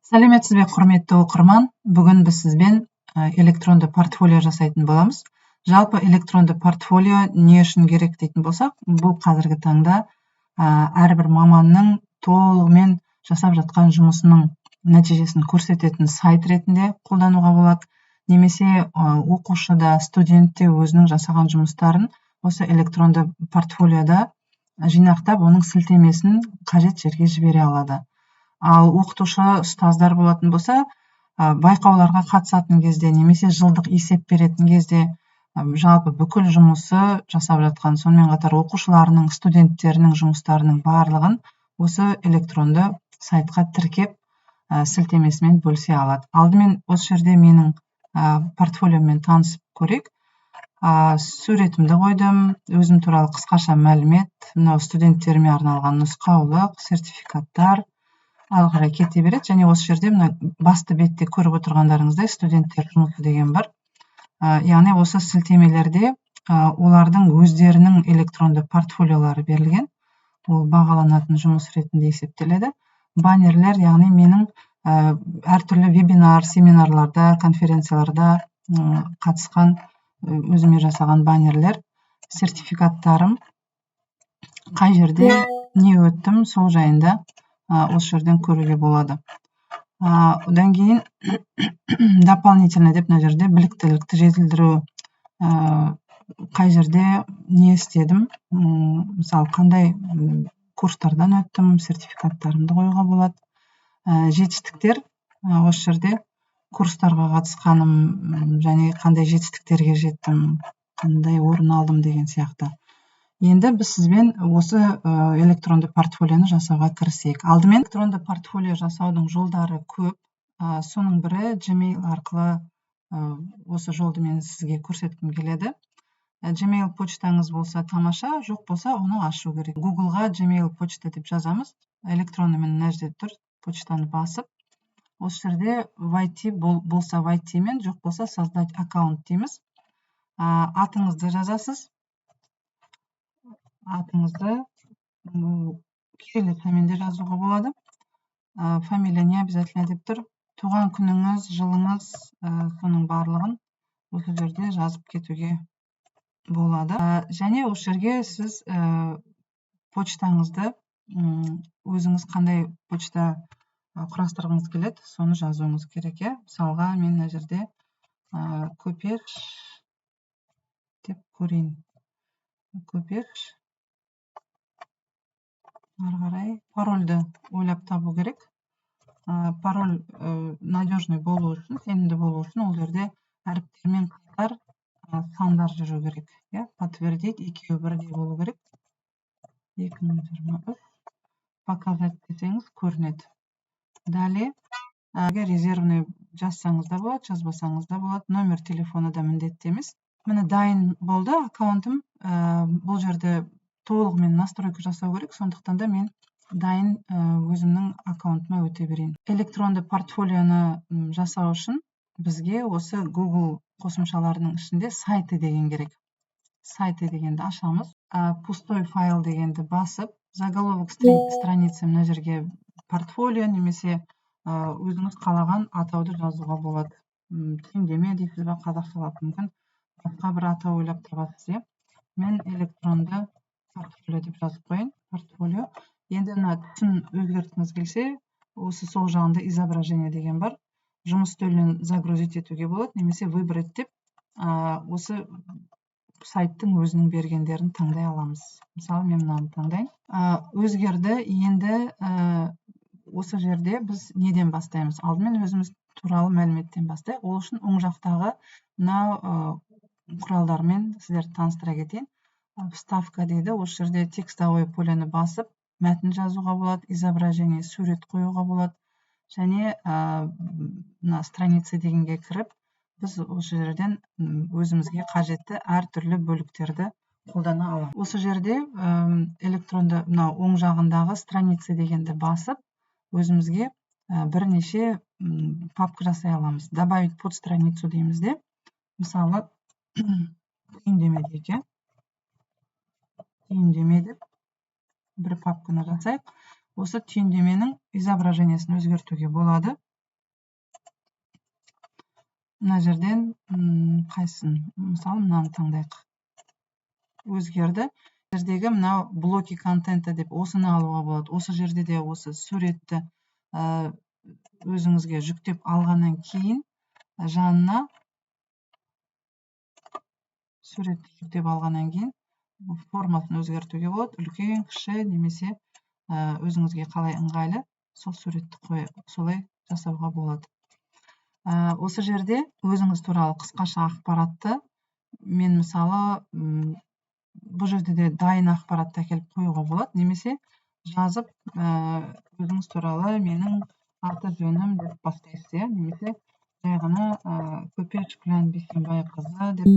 Сәлеметсіз бе, құрметті оқырман? Бүгін біз сізбен электронды портфолио жасайтын боламыз. Жалпы электронды портфолио не үшін керек дейтін болсақ, бұл қазіргі таңда әрбір маманның толығымен жасап жатқан жұмысының нәтижесін көрсететін сайт ретінде қолдануға болады. Немесе оқушы да, студент те өзінің жасаған жұмыстарын осы электронды портфолиода жинақтап, оның сілтемесін қажет жерге жібере алады. Ал оқытушы ұстаздар болатын болса, байқауларға қатысатын кезде немесе жылдық есеп беретін кезде жалпы бүкіл жұмысы жасап жатқан, сонымен қатар оқушыларының, студенттерінің жұмыстарының барлығын осы электронды сайтқа тіркеп сілтемесімен бөлісе алады. Алдымен осы жерде менің портфолиоммен танысып көрейік. Суретімді қойдым, өзім туралы қысқаша мәлімет, мынау студенттеріме арналған нұсқаулық, сертификаттар ары қарай кете береді. Және осы жерде мына басты бетте көріп отырғандарыңыздай студенттер жұмысы деген бар. Яғни осы сілтемелерде олардың өздерінің электронды портфолиолары берілген. Ол бағаланатын жұмыс ретінде есептеледі. Баннерлер, яғни менің әртүрлі вебинар, семинарларда, конференцияларда қатысқан, өзіме жасаған баннерлер, сертификаттарым, қай жерде не өттім, сол жайында осы жерден көруге болады. Одан кейін дополнительно деп мына жерде біліктілікті жетілдіру, қай жерде не істедім, мысалы қандай курстардан өттім, сертификаттарымды қоюға болады. Жетістіктер, осы жерде курстарға қатысқаным және қандай жетістіктерге жеттім, қандай орын алдым деген сияқты. Енді біз сізбен осы электронды портфолионы жасауға кірісейік. Алдымен электронды портфолио жасаудың жолдары көп. Соның бірі Gmail арқылы осы жолды мен сізге көрсеткім келеді. Gmail почтаңыз болса тамаша, жоқ болса оны ашу керек. Google-ға Gmail почта деп жазамыз. Электронымен мына жерде тұр, почтаны басып. Осы жерде войти болса войти-мен, жоқ болса создать аккаунт дейміз. Атыңызды жазасыз. Атыңызды кириллицамен де жазуға болады. Фамилия не обязательно деп тұр. Туған күніңіз, жылыңыз, соның барлығын осы жерде жазып кетуге болады. Және осы жерге сіз почтаңызды өзіңіз қандай почта құрастырғыңыз келеді, соны жазуыңыз керек. Мысалға мен мына жерде көпеш деп көрейін. Көпеш. Ары қарай парольді ойлап табу керек. Пароль надежный болу үшін, сенімді болу үшін, ол жерде әріптермен қатар сандар жүру керек. Подтвердить, екеуі бірдей болу керек. 2023. Показать десеңіз көрінеді. Далее, резервный жазсаңыз да болады, жазбасаңыз да болады. Номер телефоны да міндетті емес. Міне дайын болды аккаунтым. Бұл жерде толығымен настройка жасау керек, сондықтан да мен дайын өзімнің аккаунтыма өте берейін. Электронды портфолионы жасау үшін бізге осы Google қосымшаларының ішінде сайты деген керек. Сайты дегенді ашамыз. Пустой файл дегенді басып, заголовок страница мына жерге портфолио немесе өзіңіз қалаған атауды жазуға болады. Түйіндеме дейсіз бе, қазақшалап мүмкін басқа бір атау ойлап табасыз. Мен электронды портфолио деп жазып қойын. Портфолио. Енді мына түсін өзгерткіңіз келсе, осы сол жағында изображение деген бар. Жұмыс үстелінен загрузить етуге болады, немесе выбрать деп осы сайттың өзінің бергендерін таңдай аламыз. Мысалы, мен мынаны таңдайын. Өзгерді. Енді осы жерде біз неден бастаймыз? Алдымен өзіміз туралы мәліметтен бастайық. Ол үшін оң жақтағы мынау құралдармен сіздерді таныстыра кетейін. Вставка дейді. Осы жерде текстовое полені басып, мәтін жазуға болады, изображение, сурет қоюға болады. Және мына страница дегенге кіріп, біз осы жерден өзімізге қажетті әртүрлі бөліктерді қолдана аламыз. Осы жерде электронды мынау оң жағындағы страница дегенді басып, өзімізге бірнеше папка жасай аламыз. Добавить под страницу дейміз де. Мысалы, түйіндеме дейік. Түйіндеме деп бір папканы жасайық. Осы түйіндеменің изображениесін өзгертуге болады. мына жерден қайсысын, мысалы мынаны таңдайық. Өзгерді. Жердегі мынау блоки контенті деп осыны алуға болады. Осы жерде де осы суретті өзіңізге жүктеп алғаннан кейін жанына суретті жүктеп алғаннан кейін формасын өзгертуге болады. Үлкен, кіші немесе өзіңізге қалай ыңғайлы сол суретті солай жасауға болады. Осы жерде өзіңіз туралы қысқаша ақпаратты мен мысалы бұл жерде де дайын ақпаратты әкеліп қоюға болады, немесе жазып өзіңіз туралы менің аты жөнім деп бастайсыз, немесе жай ғана Көпеш Күлән Бейсенбайқызы деп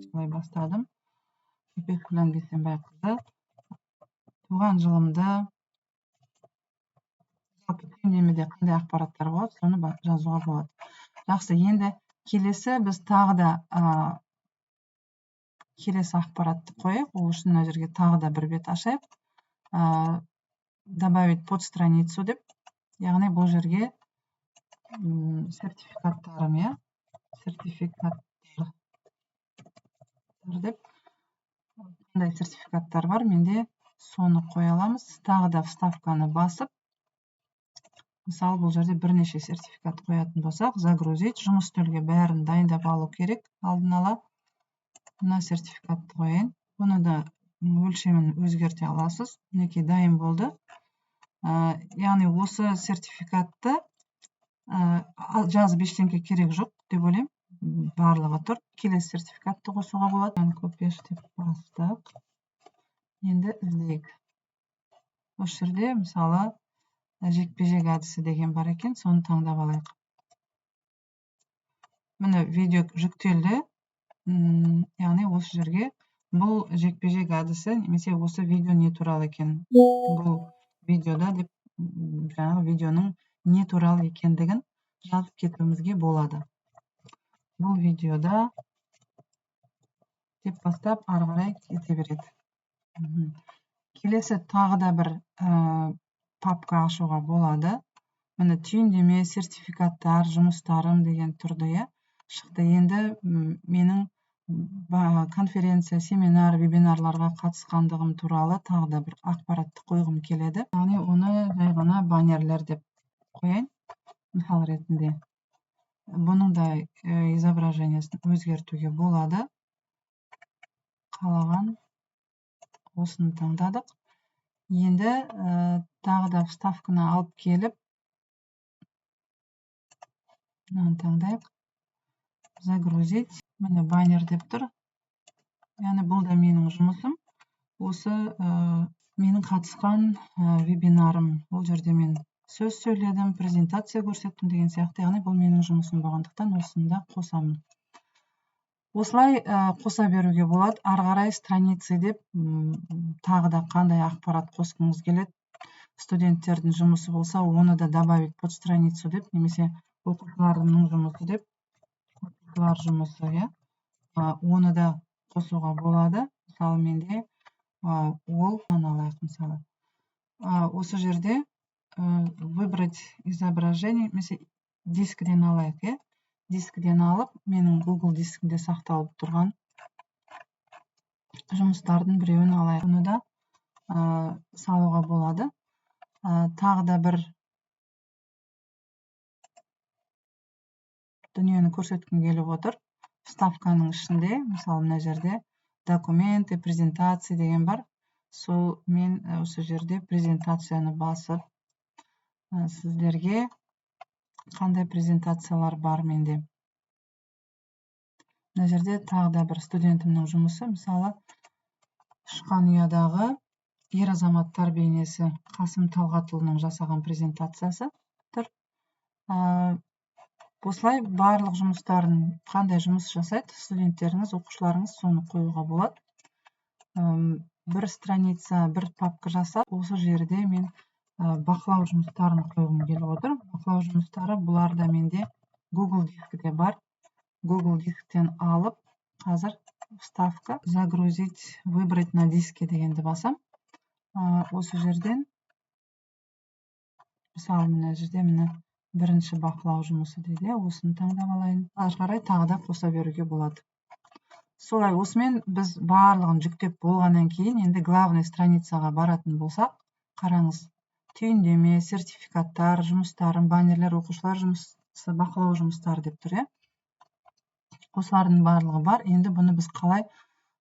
солай бастадым. Көпеш Күлән Бейсенбайқызы, туған жылымды, жалпы түйіндемеде қандай ақпараттар болады, соны жазуға болады. Жақсы, енді келесі біз тағы да келесі ақпаратты қояйық. Ол үшін мына жерге тағы да бір бет ашайық. Добавить под страницу деп, яғни бұл жерге сертификаттарым, сертификаттар деп, қандай сертификаттар бар, менде соны қоя аламыз. Тағы да вставканы басып, мысалы бұл жерде бірнеше сертификат қоятын болсақ, загрузить, жұмыс істеуге бәрін дайындап алу керек алдын ала. Мына сертификатты қояйын. Бұны да өлшемін өзгерте аласыз. Мінекей дайын болды. Яғни осы сертификатты жазып ештеңке керек жоқ деп ойлаймын. Барлығы тұр. Келесі сертификатты қосуға болады. Көпеш деп бастық. Енді іздейік. Осы жерде мысалы жекпе-жек әдісі деген бар екен, соны таңдап алайық. Міне видео жүктелді. Яғни осы жерге бұл жекпе-жек әдісі, немесе осы видео не туралы екен, бұл видеода деп жаңағы видеоның не туралы екендігін жазып кетуімізге болады. Бұл видеода деп бастап ары қарай кете береді. Келесі тағы да бір папка ашуға болады. Міне түйіндеме, сертификаттар, жұмыстарым деген тұрды, шықты. Енді менің конференция, семинар, вебинарларға қатысқандығым туралы тағы да бір ақпаратты қойғым келеді. Яғни оны жай ғана баннерлер деп қояйын, мысал ретінде. Бұның да изображениесін өзгертуге болады. Қалаған осыны таңдадық. Енді тағы да вставканы алып келіп, мынаны таңдайық. Загрузить. Міне баннер деп тұр. Яғни бұл да менің жұмысым. Осы менің қатысқан вебинарым. Бұл жерде мен сөз сөйледім, презентация көрсеттім деген сияқты. Яғни бұл менің жұмысым болғандықтан осыны да қосамын. Осылай қоса беруге болады. Ары қарай страницы деп тағы да қандай ақпарат қосқыңыз келеді. Студенттердің жұмысы болса, оны да добавить под страницу деп, немесе оқушылардың жұмысы деп, оқушылар жұмысы, оны да қосуға болады. Мысалы менде ол алайық, мысалы. Осы жерде выбрать изображение, немесе дискіден алайық, дискіден алып, менің Google дискінде сақталып тұрған жұмыстардың біреуін алайық. Оны да салуға болады. Тағы да бір дүниені көрсеткім келіп отыр. Вставканың ішінде, мысалы мына жерде документы, презентация деген бар. Сол мен осы жерде презентацияны басып, сіздерге қандай презентациялар бар менде. Мына жерде тағы да бір студентімнің жұмысы, мысалы Ұшқан ұядағы ер азаматтар бейнесі Қасым Талғатұлының жасаған презентациясы тұр. Осылай барлық жұмыстарын қандай жұмыс жасайды студенттеріңіз, оқушыларыңыз, соны қоюға болады. Бір страница, бір папка жасап, осы жерде мен бақылау жұмыстарын қойғым келіп отыр. Бақылау жұмыстары бұлар да менде Google дискіде бар. Google дисктен алып, қазір вставка, загрузить, выбрать на диске дегенді басам. Осы жерден, мысалы мына жерде мені бірінші бақылау жұмысы дейді. Осыны таңдап алайын. Ары қарай тағы да қоса беруге болады. Солай, осымен біз барлығын жүктеп болғаннан кейін, енді главный страницаға баратын болсақ, қараңыз. Түйіндеме, сертификаттар, жұмыстар, баннерлер, оқушылар жұмысы, бақылау жұмыстары деп тұр, осылардың барлығы бар. Енді бұны біз қалай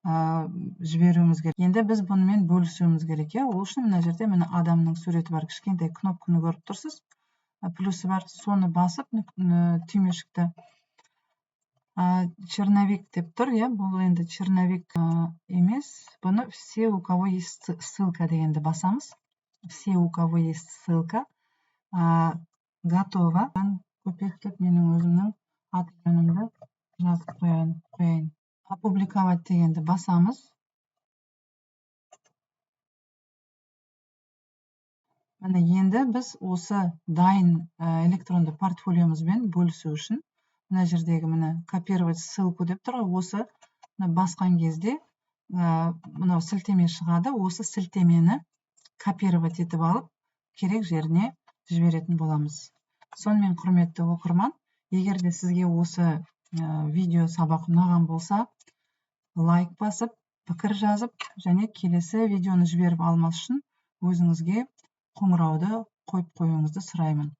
жіберуіміз керек? Енді біз бұнымен бөлісуіміз керек. Ол үшін мына жерде міне адамның суреті бар, кішкентай кнопканы көріп тұрсыз. Плюсы бар, соны басып түймешікті черновик деп тұр, бұл енді черновик емес. Бұны все, у кого есть ссылка дегенді басамыз. Все, у кого есть ссылка, готово. Көпектеп менің өзімнің аты-жөнімді жазып қояйын. Опубликовать дегенді басамыз. Міне енді біз осы дайын электронды портфолиомызбен бөлісу үшін мына жердегі копировать ссылку деп тұр, осы басқан кезде мынау сілтеме шығады. Осы сілтемені копировать етіп алып, керек жеріне жіберетін боламыз. Сонымен, құрметті оқырман, егер де сізге осы видео сабақ ұнаған болса, лайк басып, пікір жазып, және келесі видеоны жіберіп алмас үшін өзіңізге қоңырауды қойып қоюыңызды сұраймын.